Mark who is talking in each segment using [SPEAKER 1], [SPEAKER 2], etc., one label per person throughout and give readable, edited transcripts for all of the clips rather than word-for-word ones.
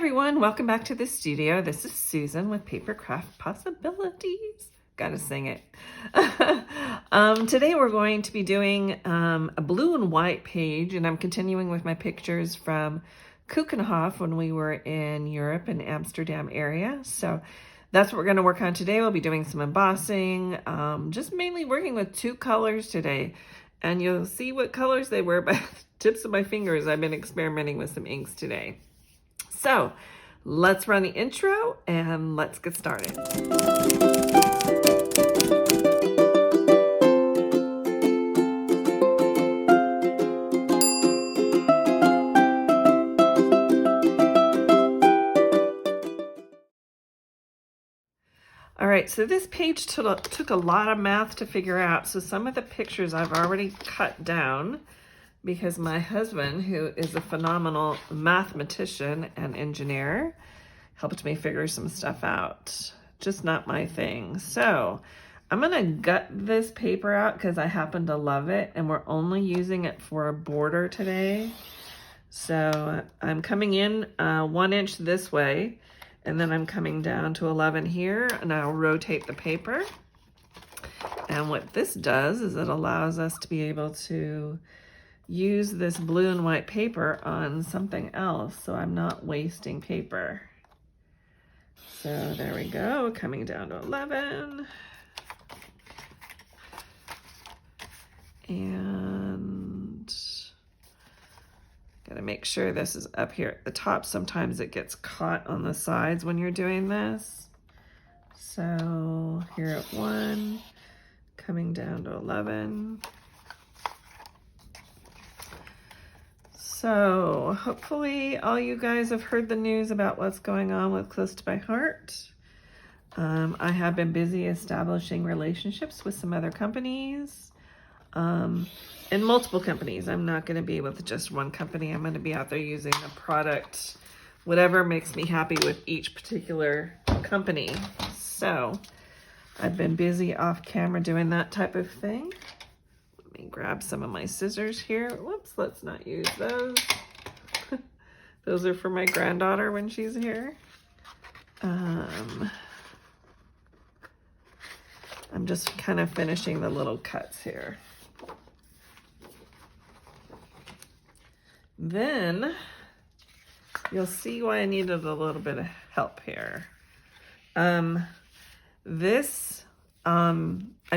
[SPEAKER 1] everyone, welcome back to the studio. This is Susan with Paper Craft Possibilities. Gotta sing it. Today we're going to be doing a blue and white page, and I'm continuing with my pictures from Keukenhof when we were in Europe in Amsterdam area. So that's what we're going to work on today. We'll be doing some embossing, just mainly working with two colors today. And you'll see what colors they were by the tips of my fingers. I've been experimenting with some inks today. So let's run the intro and let's get started. All right, so this page took a lot of math to figure out. So some of the pictures I've already cut down because my husband, who is a phenomenal mathematician and engineer, helped me figure some stuff out. Just not my thing. So I'm gonna gut this paper out because I happen to love it, and we're only using it for a border today. So I'm coming in 1 inch this way, and then I'm coming down to 11 here, and I'll rotate the paper. And what this does is it allows us to be able to use this blue and white paper on something else, so I'm not wasting paper. So there we go, coming down to 11. And gotta make sure this is up here at the top. Sometimes it gets caught on the sides when you're doing this. So here at 1, coming down to 11. So hopefully all you guys have heard the news about what's going on with Close to My Heart. I have been busy establishing relationships with some other companies, and multiple companies. I'm not going to be with just one company. I'm going to be out there using a product, whatever makes me happy with each particular company. So I've been busy off camera doing that type of thing. Let me grab some of my scissors here. Whoops, let's not use those. Those are for my granddaughter when she's here. I'm just kind of finishing the little cuts here. Then you'll see why I needed a little bit of help here. I'm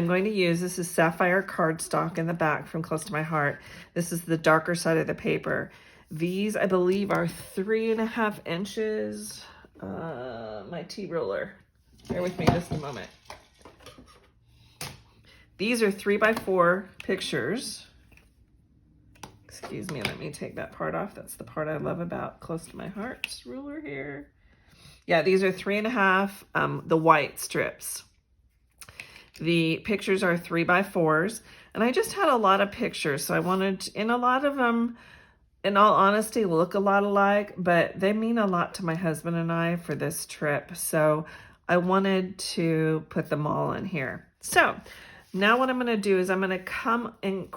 [SPEAKER 1] going to use, this is Sapphire cardstock in the back from Close to My Heart. This is the darker side of the paper. These, I believe, are 3.5 inches. My T-ruler. Bear with me just a moment. These are 3x4 pictures. Excuse me, let me take that part off. That's the part I love about Close to My Heart's ruler here. Yeah, these are 3.5, the white strips. The pictures are 3x4s, and I just had a lot of pictures, so I wanted, and a lot of them, in all honesty, look a lot alike, but they mean a lot to my husband and I for this trip, so I wanted to put them all in here. So now what I'm going to do is I'm going to come and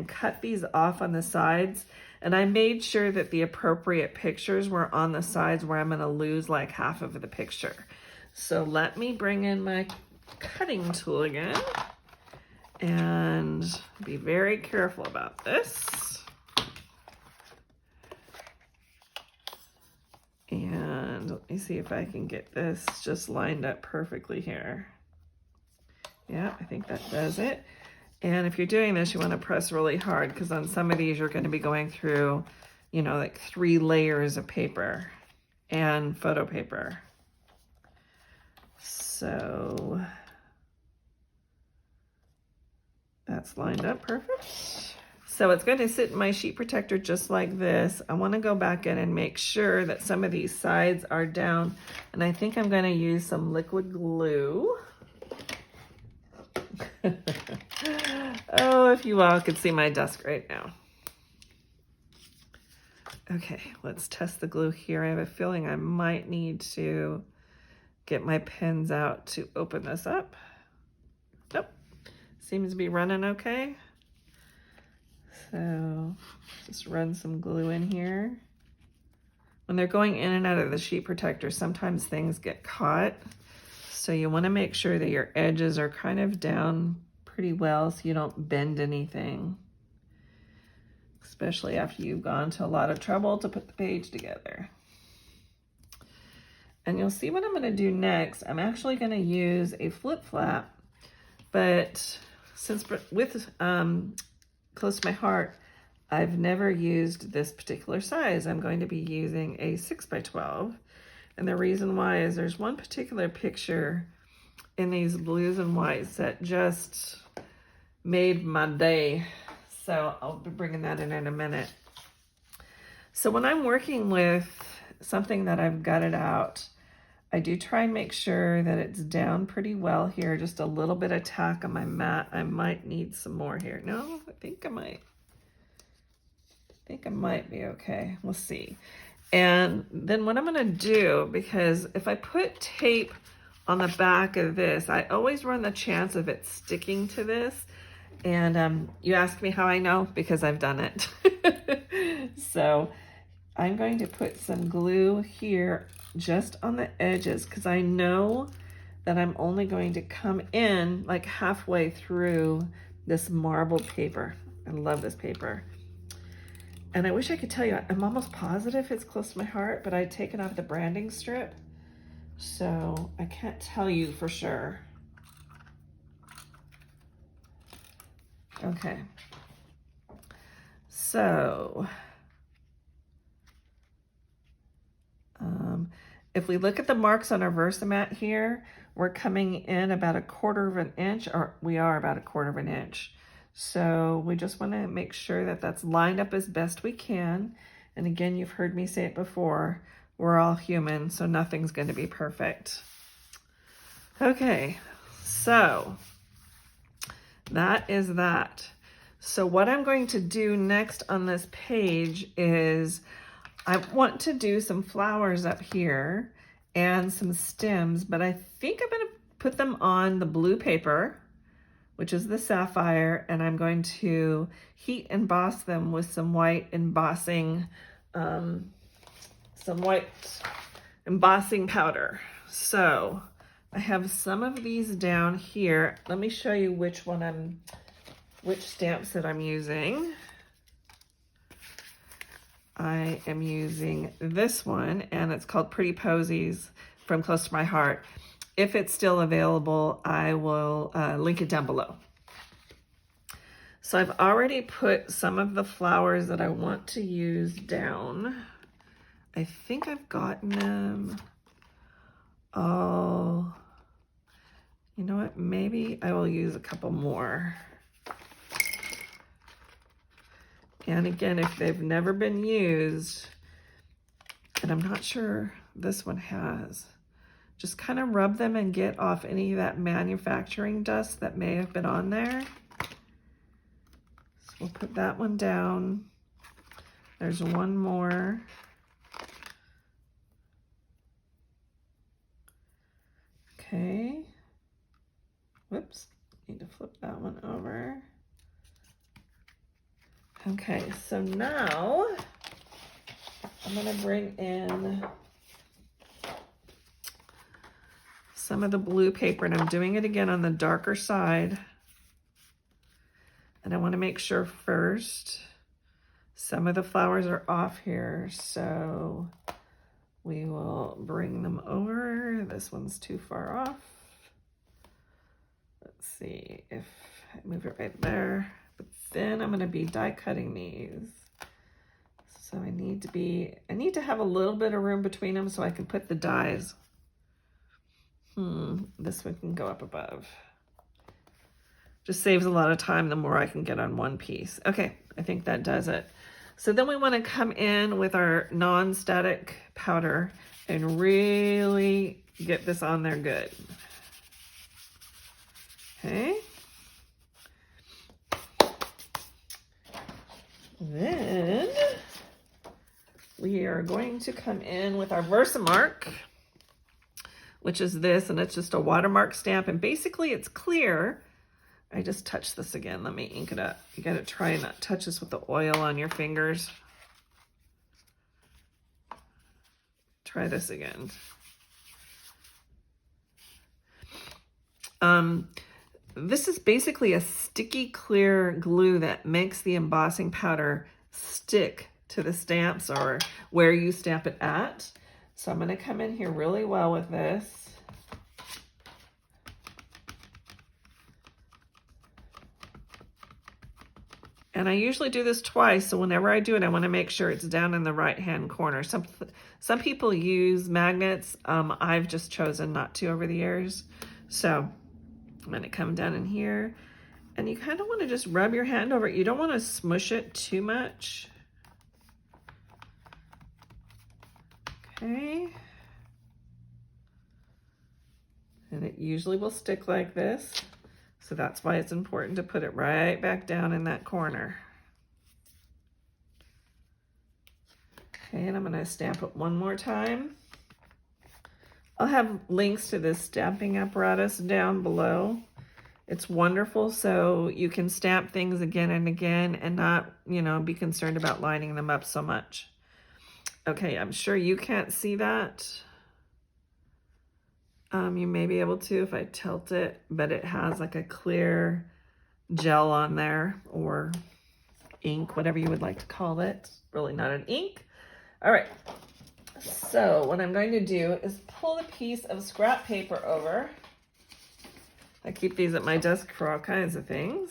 [SPEAKER 1] cut these off on the sides, and I made sure that the appropriate pictures were on the sides where I'm going to lose like half of the picture. So let me bring in my cutting tool again and be very careful about this. And let me see if I can get this just lined up perfectly here. Yeah, I think that does it. And if you're doing this, you want to press really hard because on some of these you're going to be going through, you know, like 3 layers of paper and photo paper. So that's lined up perfect. So it's going to sit in my sheet protector just like this. I want to go back in and make sure that some of these sides are down. And I think I'm going to use some liquid glue. Oh, if you all could see my desk right now. Okay, let's test the glue here. I have a feeling I might need to get my pins out to open this up. Nope, seems to be running okay. So just run some glue in here. when they're going in and out of the sheet protector, sometimes things get caught. So you want to make sure that your edges are kind of down pretty well so you don't bend anything, especially after you've gone to a lot of trouble to put the page together. And you'll see what I'm going to do next. I'm actually going to use a flip flap, but since with Close to My Heart, I've never used this particular size. I'm going to be using a 6x12. And the reason why is there's one particular picture in these blues and whites that just made my day. So I'll be bringing that in a minute. So when I'm working with something that I've gutted out, I do try and make sure that it's down pretty well here. Just a little bit of tack on my mat. I might need some more here. No, I think I might be okay. We'll see. And then what I'm going to do, because if I put tape on the back of this, I always run the chance of it sticking to this. And you ask me how I know, because I've done it. So I'm going to put some glue here just on the edges, because I know that I'm only going to come in like halfway through this marbled paper. I love this paper. And I wish I could tell you, I'm almost positive it's Close to My Heart, but I'd taken off the branding strip, so I can't tell you for sure. Okay. So, if we look at the marks on our VersaMat here, we're coming in about 1/4 of an inch, or we are about 1/4 of an inch. So we just want to make sure that that's lined up as best we can. And again, you've heard me say it before, we're all human, so nothing's going to be perfect. Okay, so that is that. So what I'm going to do next on this page is I want to do some flowers up here and some stems, but I think I'm going to put them on the blue paper, which is the Sapphire, and I'm going to heat emboss them with some white embossing, some white embossing powder. So I have some of these down here. Let me show you which stamps that I'm using. I am using this one, and it's called Pretty Posies from Close to My Heart. If it's still available, I will link it down below. So I've already put some of the flowers that I want to use down. I think I've gotten them all. You know what? Maybe I will use a couple more. And again, if they've never been used, and I'm not sure this one has, just kind of rub them and get off any of that manufacturing dust that may have been on there. So we'll put that one down. There's one more. Okay. Whoops, need to flip that one over. Okay, so now I'm gonna bring in some of the blue paper, and I'm doing it again on the darker side. And I want to make sure first some of the flowers are off here, so we will bring them over. This one's too far off. Let's see if I move it right there. But then I'm going to be die cutting these. So I need to have a little bit of room between them so I can put the dies. This one can go up above. Just saves a lot of time the more I can get on one piece. Okay, I think that does it. So then we want to come in with our non-static powder and really get this on there good. Okay. Then we are going to come in with our VersaMark, which is this, and it's just a watermark stamp, and basically it's clear. I just touched this again. Let me ink it up. You gotta try and not touch this with the oil on your fingers. try this again. This is basically a sticky clear glue that makes the embossing powder stick to the stamps or where you stamp it at. So I'm going to come in here really well with this. And I usually do this twice, so whenever I do it, I want to make sure it's down in the right-hand corner. Some people use magnets. I've just chosen not to over the years. So I'm going to come down in here, and you kind of want to just rub your hand over it. You don't want to smush it too much. Okay. And it usually will stick like this. So that's why it's important to put it right back down in that corner. Okay, and I'm going to stamp it one more time. I'll have links to this stamping apparatus down below. It's wonderful, so you can stamp things again and again and not, you know, be concerned about lining them up so much. Okay, I'm sure you can't see that. You may be able to if I tilt it, but it has like a clear gel on there, or ink, whatever you would like to call it. Really not an ink. All right, so what I'm going to do is pull a piece of scrap paper over. I keep these at my desk for all kinds of things.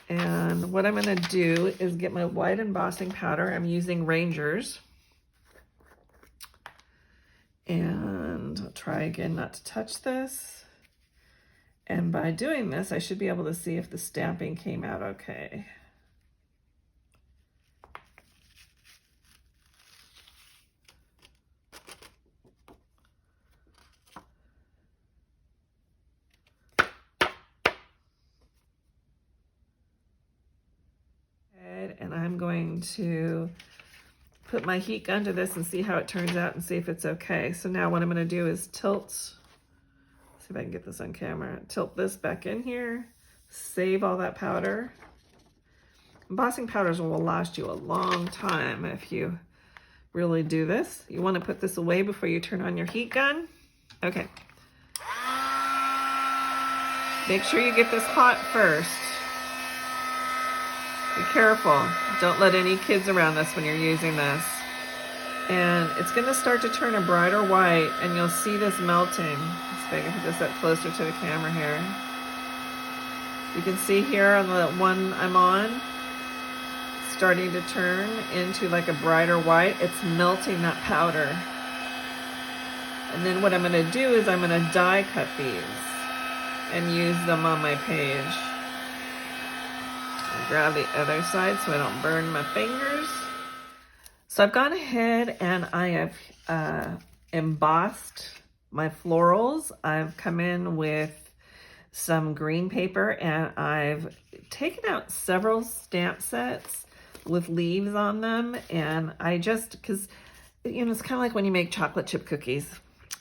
[SPEAKER 1] And what I'm going to do is get my white embossing powder. I'm using Ranger's. And I'll try again not to touch this. And by doing this, I should be able to see if the stamping came out okay. And I'm going to put my heat gun to this and see how it turns out and see if it's okay. So now what I'm going to do is tilt, see if I can get this on camera, tilt this back in here, save all that powder. Embossing powders will last you a long time if you really do this. You want to put this away before you turn on your heat gun. Okay. Make sure you get this hot first. Be careful. Don't let any kids around this when you're using this. And it's going to start to turn a brighter white, and you'll see this melting. Let's see if I can put this up closer to the camera here. You can see here on the one I'm on, starting to turn into like a brighter white. It's melting that powder. And then what I'm going to do is I'm going to die cut these and use them on my page. Grab the other side so I don't burn my fingers. So I've gone ahead and I have embossed my florals. I've come in with some green paper and I've taken out several stamp sets with leaves on them. And I just, because, you know, it's kind of like when you make chocolate chip cookies.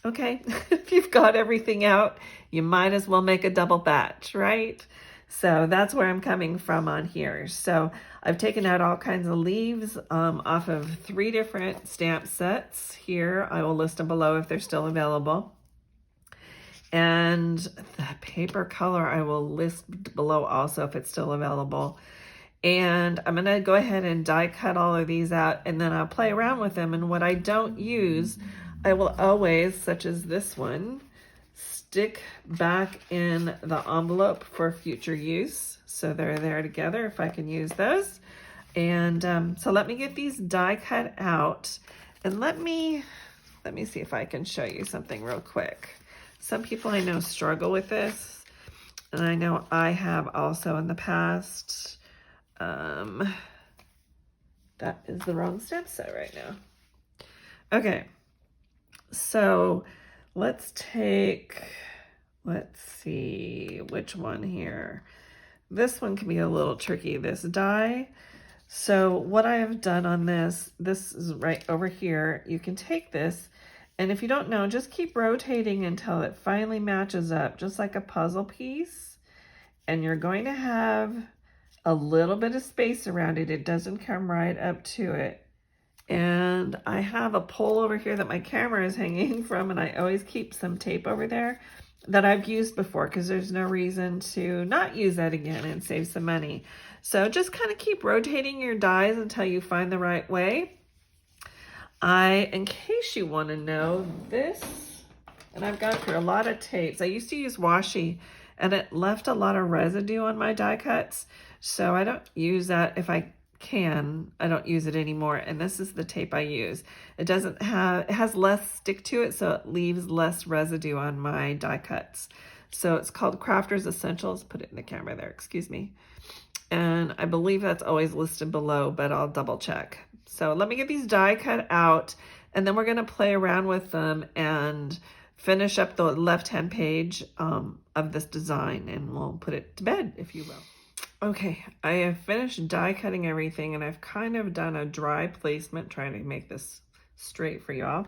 [SPEAKER 1] Okay, if you've got everything out, you might as well make a double batch, right? So that's where I'm coming from on here. So I've taken out all kinds of leaves off of 3 different stamp sets here. I will list them below if they're still available. And the paper color I will list below also if it's still available. And I'm going to go ahead and die cut all of these out, and then I'll play around with them. And what I don't use, I will always, such as this one, stick back in the envelope for future use. So they're there together if I can use those. And so let me get these die cut out, and let me see if I can show you something real quick. Some people I know struggle with this, and I know I have also in the past. That is the wrong stamp set right now. Okay, so let's see which one here. This one can be a little tricky, this die. So what I have done on this is right over here. You can take this, and if you don't know, just keep rotating until it finally matches up, just like a puzzle piece. And you're going to have a little bit of space around it. It doesn't come right up to it. And I have a pole over here that my camera is hanging from, and I always keep some tape over there that I've used before because there's no reason to not use that again and save some money. So just kind of keep rotating your dies until you find the right way. In case you want to know this, and I've gone through a lot of tapes. I used to use washi and it left a lot of residue on my die cuts. So I don't use that. If I can, I don't use it anymore. And this is the tape I use. It has less stick to it, so it leaves less residue on my die cuts. So it's called Crafter's Essentials. Put it in the camera there, excuse me. And I believe that's always listed below, but I'll double check. So let me get these die cut out, and then we're gonna play around with them and finish up the left-hand page of this design, and we'll put it to bed, if you will. Okay, I have finished die cutting everything, and I've kind of done a dry placement, trying to make this straight for y'all.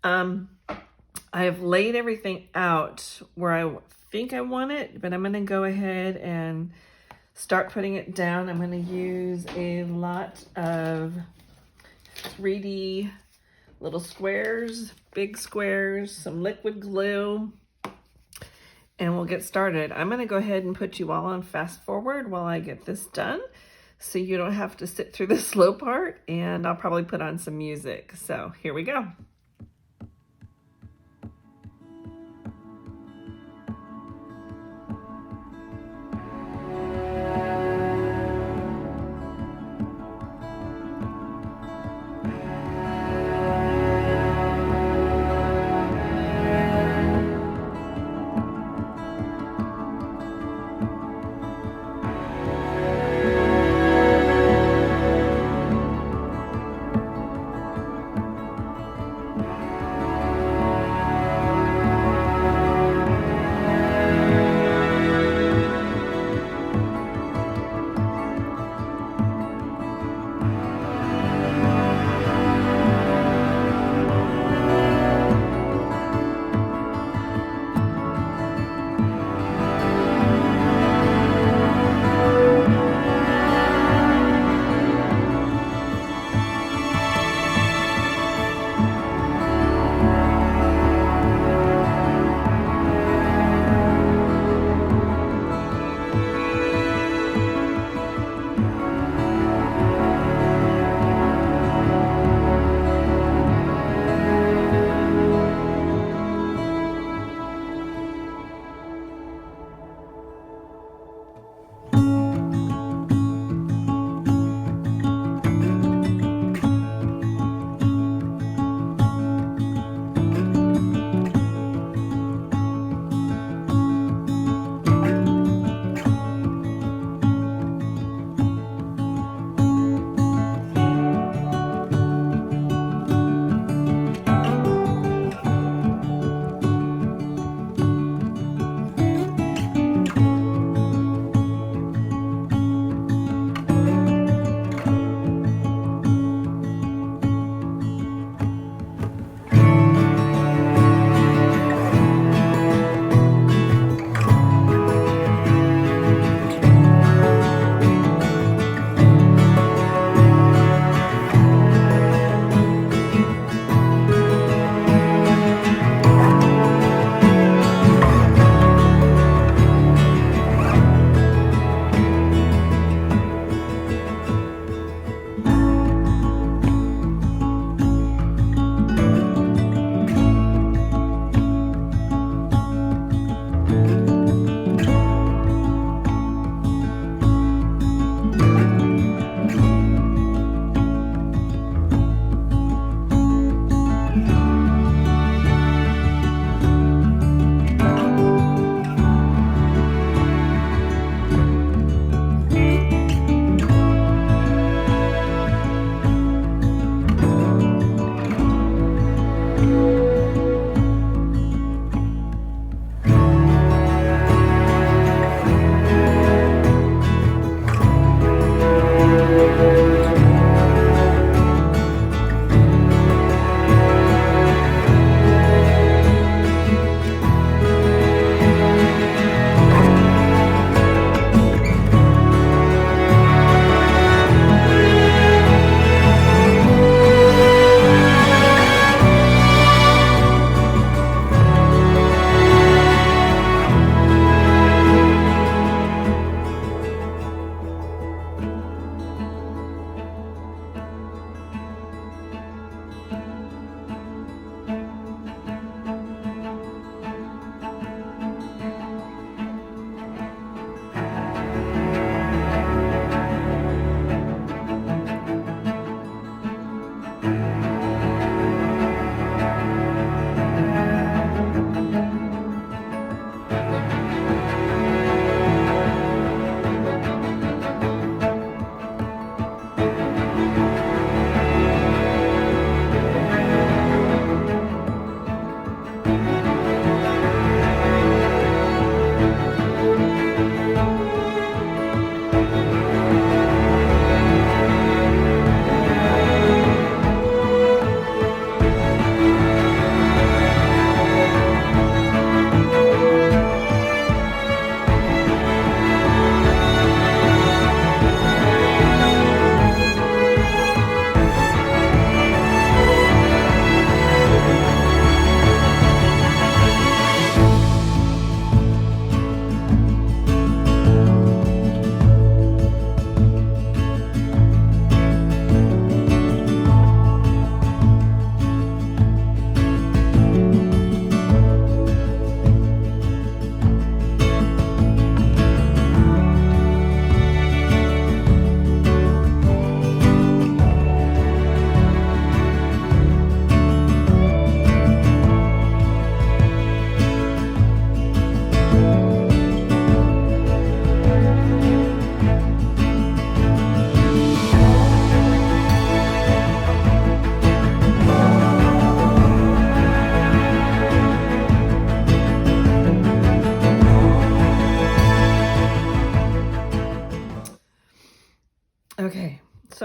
[SPEAKER 1] I've laid everything out where I think I want it, but I'm gonna go ahead and start putting it down. I'm gonna use a lot of 3D little squares, big squares, some liquid glue, and we'll get started. I'm gonna go ahead and put you all on fast forward while I get this done, so you don't have to sit through the slow part, and I'll probably put on some music. So here we go.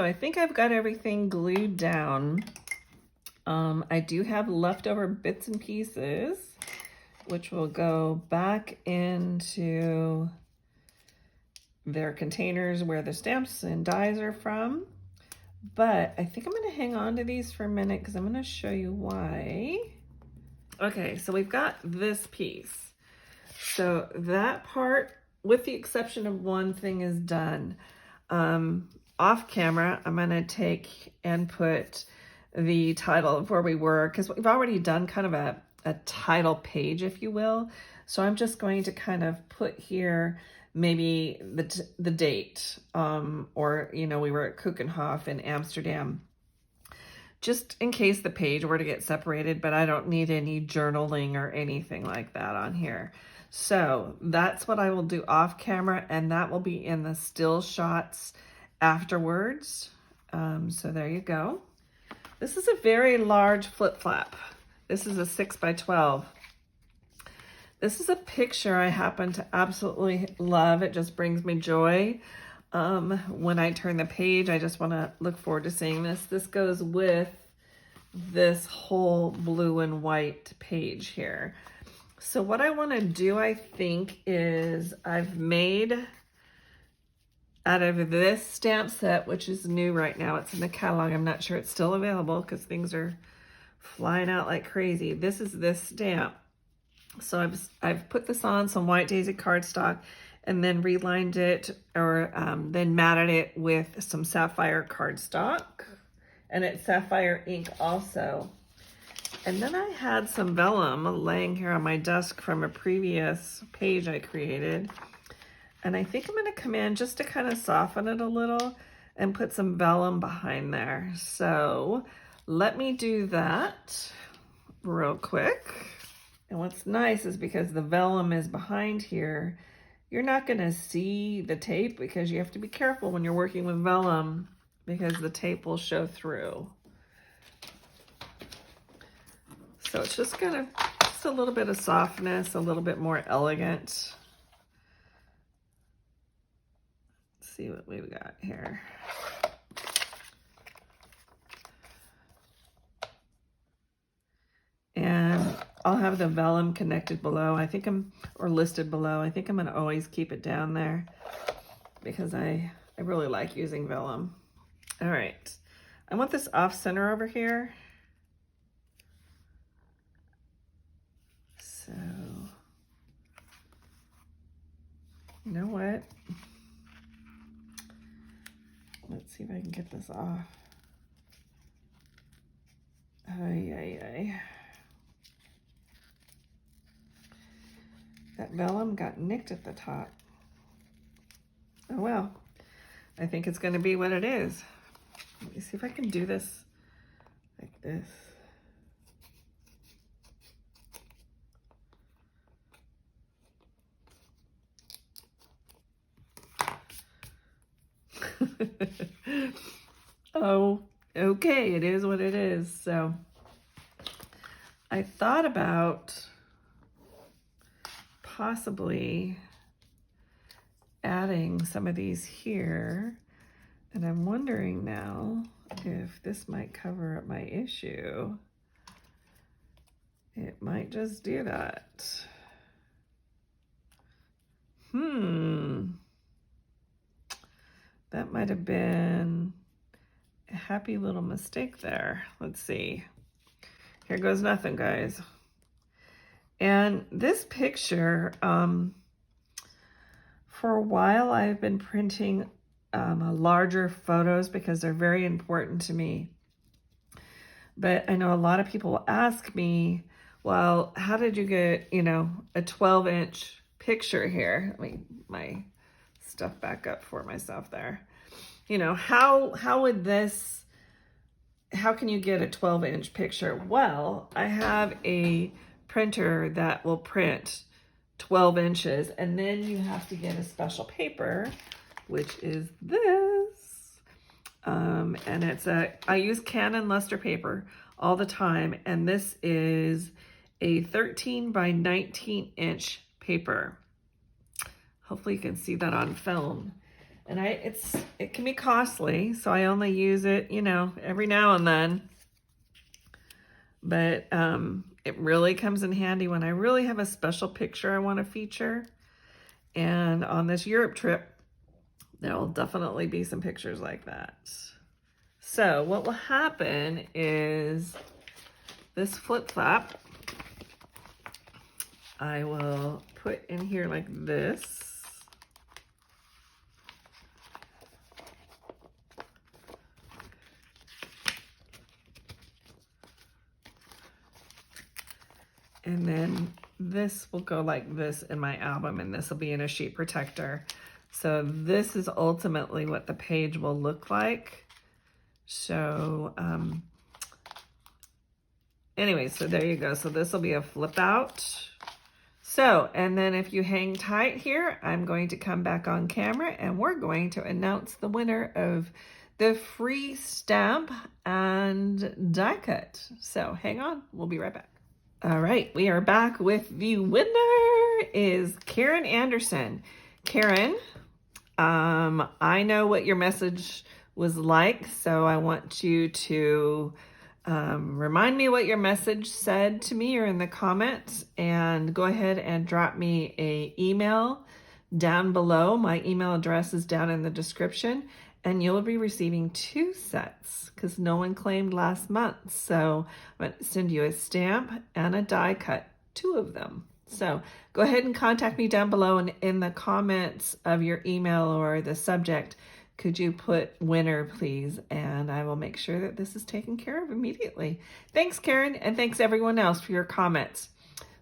[SPEAKER 1] I think I've got everything glued down. I do have leftover bits and pieces, which will go back into their containers where the stamps and dies are from. But I think I'm going to hang on to these for a minute because I'm going to show you why. Okay, so we've got this piece. So that part, with the exception of one thing, is done. Off camera, I'm going to take and put the title of where we were, because we've already done kind of a title page, if you will. So I'm just going to kind of put here maybe the date, or, you know, we were at Keukenhof in Amsterdam, just in case the page were to get separated, but I don't need any journaling or anything like that on here. So that's what I will do off camera, and that will be in the still shots afterwards. So there you go. This is a very large flip flap. This is a 6 by 12. This is a picture I happen to absolutely love. It just brings me joy. When I turn the page, I just want to look forward to seeing this. This goes with this whole blue and white page here. So what I want to do, I think, is I've made out of this stamp set, which is new right now. It's in the catalog. I'm not sure it's still available because things are flying out like crazy. This is this stamp. So I've put this on some white daisy cardstock and then relined it, or then matted it with some Sapphire cardstock, and it's Sapphire ink also. And then I had some vellum laying here on my desk from a previous page I created, and I think I'm going to come in just to kind of soften it a little and put some vellum behind there. So let me do that real quick. And what's nice is because the vellum is behind here, you're not going to see the tape, because you have to be careful when you're working with vellum because the tape will show through. So it's just a little bit of softness, a little bit more elegant. Let's see what we've got here. And I'll have the vellum connected below. I think or listed below. I think I'm going to always keep it down there because I really like using vellum. All right. I want this off center over here. So, you know what? Let's see if I can get this off. Ay. That vellum got nicked at the top. Oh well, I think it's going to be what it is. Let me see if I can do this like this. Oh, okay, it is what it is. So I thought about possibly adding some of these here, and I'm wondering now if this might cover up my issue. It might just do that. That might have been a happy little mistake there. Let's see. Here goes nothing, guys. And this picture, for a while I've been printing larger photos because they're very important to me. But I know a lot of people ask me, well, how did you get, you know, a 12-inch picture here? Let me my stuff back up for myself there. You know, how can you get a 12-inch picture? Well, I have a printer that will print 12 inches, and then you have to get a special paper, which is this. And I use Canon luster paper all the time, and this is a 13 by 19 inch paper. Hopefully you can see that on film. And it can be costly, so I only use it, you know, every now and then. But it really comes in handy when I really have a special picture I want to feature. And on this Europe trip, there will definitely be some pictures like that. So what will happen is this flip flap, I will put in here like this. And then this will go like this in my album, and this will be in a sheet protector. So this is ultimately what the page will look like. So anyway, so there you go. So this will be a flip out. So, and then if you hang tight here, I'm going to come back on camera and we're going to announce the winner of the free stamp and die cut. So hang on, we'll be right back. All right, we are back with the winner is Karen Anderson. Karen, I know what your message was like, so I want you to remind me what your message said to me or in the comments, and go ahead and drop me an email down below. My email address is down in the description, and you'll be receiving 2 sets because no one claimed last month. So I'm going to send you a stamp and a die cut, 2 of them. So go ahead and contact me down below, and in the comments of your email or the subject, could you put winner, please? And I will make sure that this is taken care of immediately. Thanks, Karen, and thanks everyone else for your comments.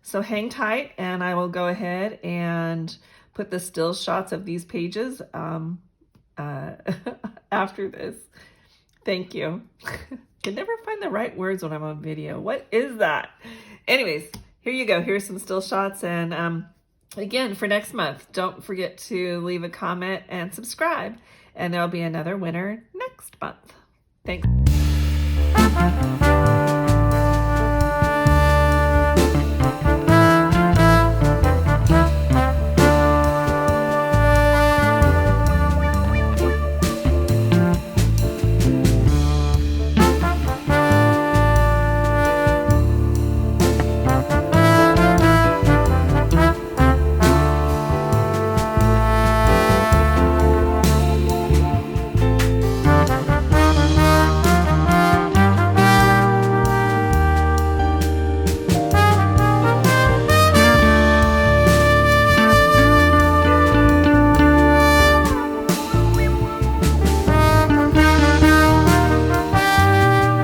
[SPEAKER 1] So hang tight, and I will go ahead and put the still shots of these pages after this. Thank you. Can never find the right words when I'm on video. What is that? Anyways, here you go. Here's some still shots. And again, for next month, don't forget to leave a comment and subscribe. And there'll be another winner next month. Thanks.